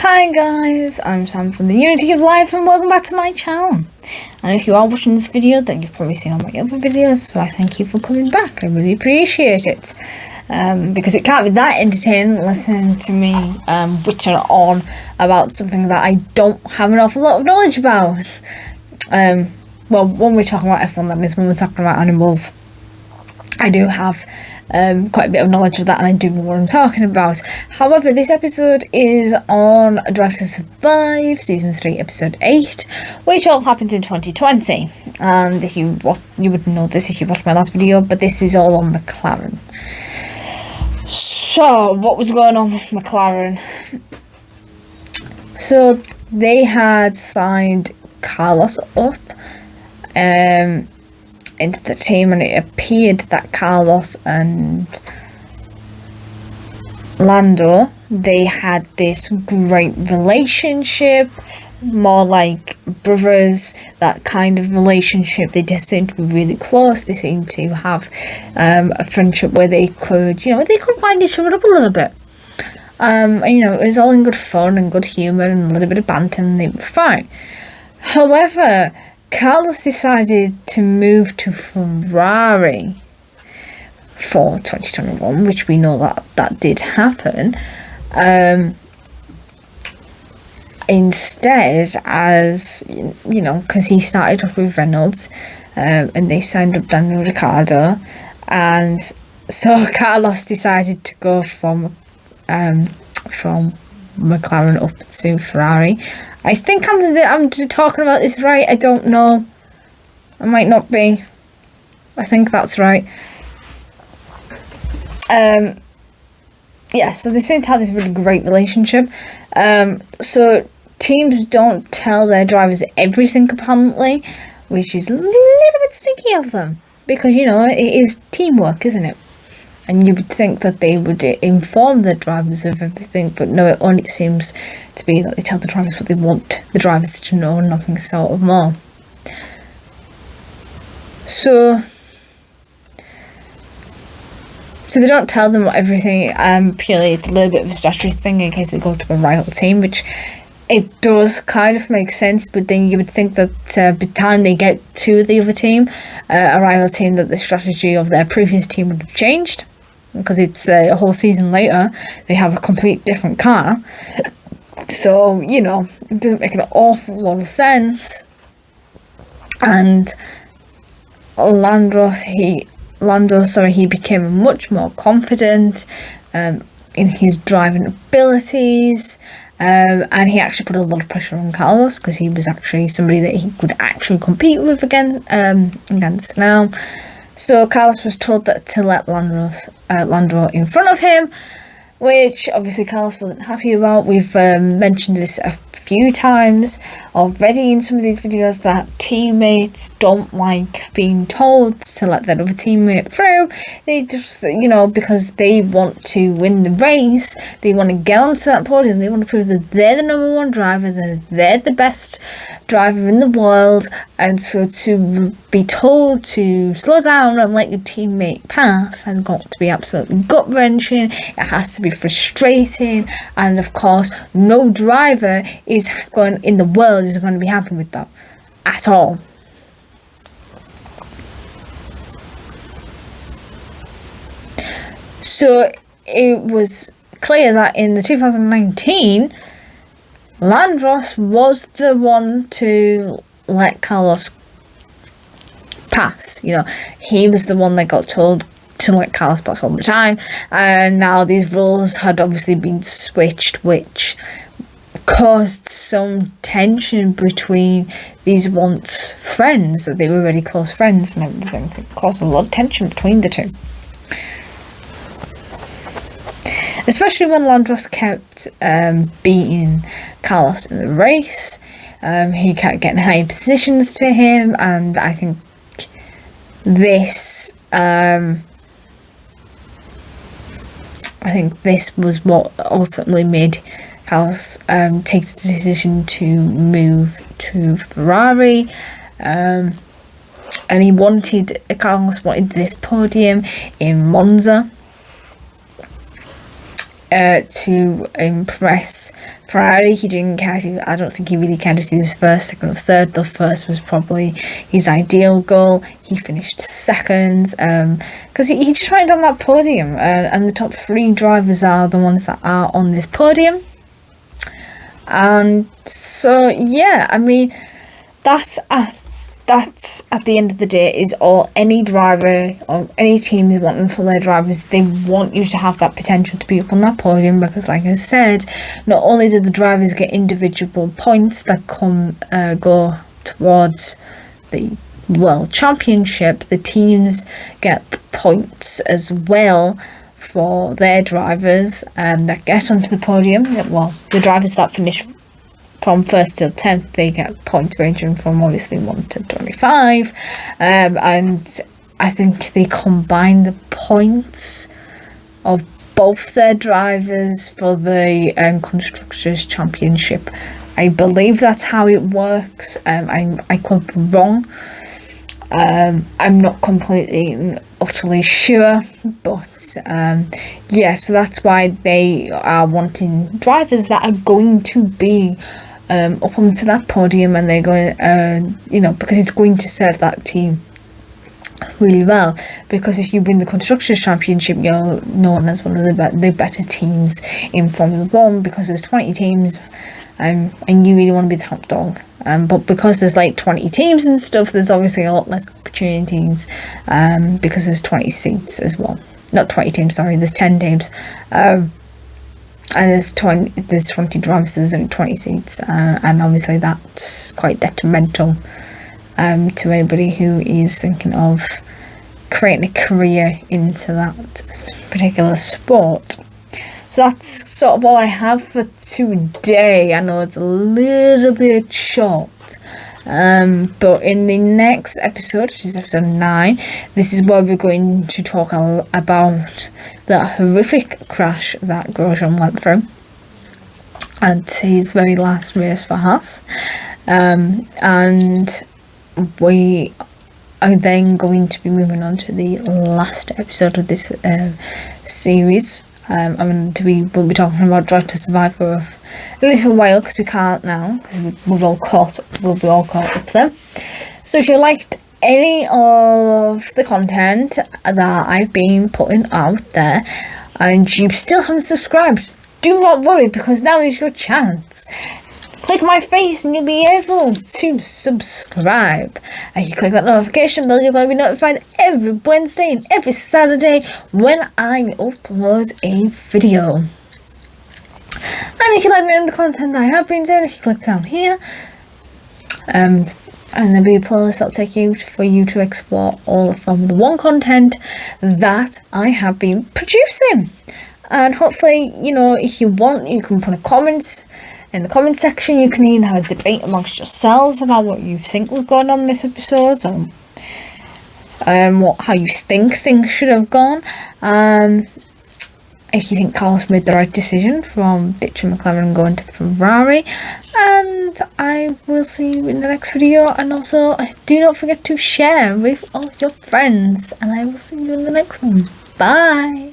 Hi guys, I'm Sam from the Unity of Life and welcome back to my channel. And if you are watching this video, then you've probably seen all my other videos, so I thank you for coming back. I really appreciate it. Because it can't be that entertaining listening to me witter on about something that I don't have an awful lot of knowledge about. Well, when we're talking about F1, that is when we're talking about animals. I do have quite a bit of knowledge of that and I do know what I'm talking about. However, this episode is on Drive to Survive, Season 3, Episode 8, which all happened in 2020. And if you would know this if you watched my last video, but this is all on McLaren. So, what was going on with McLaren? So, they had signed Carlos up into the team, and it appeared that Carlos and Lando, they had this great relationship, more like brothers, that kind of relationship. They just seemed to be really close. They seemed to have a friendship where they could wind each other up a little bit. It was all in good fun and good humour and a little bit of banter, and they were fine. However, Carlos decided to move to Ferrari for 2021, which we know that did happen. Instead, as you know, because he started off with Reynolds, and they signed up Daniel Ricciardo, and so Carlos decided to go from McLaren up to Ferrari. I think I'm talking about this right. I don't know. I might not be. I think that's right. So they seem to have this really great relationship. So teams don't tell their drivers everything apparently, which is a little bit sticky of them. Because, it is teamwork, isn't it? And you would think that they would inform the drivers of everything, but no, it only seems to be that they tell the drivers what they want the drivers to know, nothing sort of more. So they don't tell them everything. Purely, it's a little bit of a statutory thing in case they go to a rival team, which it does kind of make sense. But then you would think that by the time they get to the other team, a rival team, that the strategy of their previous team would have changed. Because it's a whole season later, they have a complete different car. So, it doesn't make an awful lot of sense. And Lando, he became much more confident in his driving abilities. And he actually put a lot of pressure on Carlos, because he was actually somebody that he could actually compete with against now. So Carlos was told that to let Lando in front of him, which obviously Carlos wasn't happy about. We've mentioned this a few times already in some of these videos, that teammates don't like being told to let that other teammate through. They just, because they want to win the race, they want to get onto that podium, they want to prove that they're the number one driver, that they're the best driver in the world. And so to be told to slow down and let your teammate pass has got to be absolutely gut-wrenching. It has to be frustrating, and of course no driver in the world is going to be happy with that at all. So it was clear that in the 2019, Landros was the one to let Carlos pass. He was the one that got told to let Carlos pass all the time, and now these roles had obviously been switched, which caused some tension between these once friends, that they were really close friends and everything. It caused a lot of tension between the two, especially when Landros kept beating Carlos in the race. He kept getting high positions to him, and I think this was what ultimately made Carlos take the decision to move to Ferrari. And Carlos wanted this podium in Monza. to impress Ferrari. He didn't care. I don't think he really cared if he was first, second, or third. The first was probably his ideal goal. He finished second because he just went on that podium, and the top 3 drivers are the ones that are on this podium. And so, yeah, I mean, that's at the end of the day is all any driver or any team is wanting for their drivers. They want you to have that potential to be up on that podium, because like I said, not only do the drivers get individual points that go towards the World Championship, the teams get points as well for their drivers that get onto the podium. Well, the drivers that finish from 1st to 10th, they get points ranging from obviously 1 to 25. And I think they combine the points of both their drivers for the Constructors' Championship. I believe that's how it works. I could be wrong. I'm not completely and utterly sure, but yeah, so that's why they are wanting drivers that are going to be up onto that podium, and they're going, because it's going to serve that team really well. Because if you win the Constructors' Championship, you're known as one of the better teams in Formula 1, because there's 20 teams, and you really want to be the top dog. But because there's like 20 teams and stuff, there's obviously a lot less opportunities, because there's 20 seats as well. Not 20 teams, sorry, there's 10 teams. And there's 20 drivers, there's only 20 seats, and obviously that's quite detrimental to anybody who is thinking of creating a career into that particular sport. So that's sort of all I have for today. I know it's a little bit short, but in the next episode, which is episode 9, this is where we're going to talk about the horrific crash that Grosjean went through at his very last race for Haas, and we are then going to be moving on to the last episode of this series. We'll be talking about Drive to Survive for a little while, because we can't now, because we'll be all caught up there. So if you liked any of the content that I've been putting out there, and you still haven't subscribed, do not worry, because now is your chance. Click my face and you'll be able to subscribe. And you click that notification bell, you're going to be notified every Wednesday and every Saturday when I upload a video. And if you like the content that I have been doing, if you click down here, and there'll be a playlist that'll take you for you to explore all the Formula 1 content that I have been producing. And hopefully, if you want, you can put a comment in the comment section. You can even have a debate amongst yourselves about what you think was going on in this episode, or how you think things should have gone. If you think Carlos made the right decision from ditching McLaren and going to Ferrari. And I will see you in the next video. And also, do not forget to share with all your friends. And I will see you in the next one. Bye.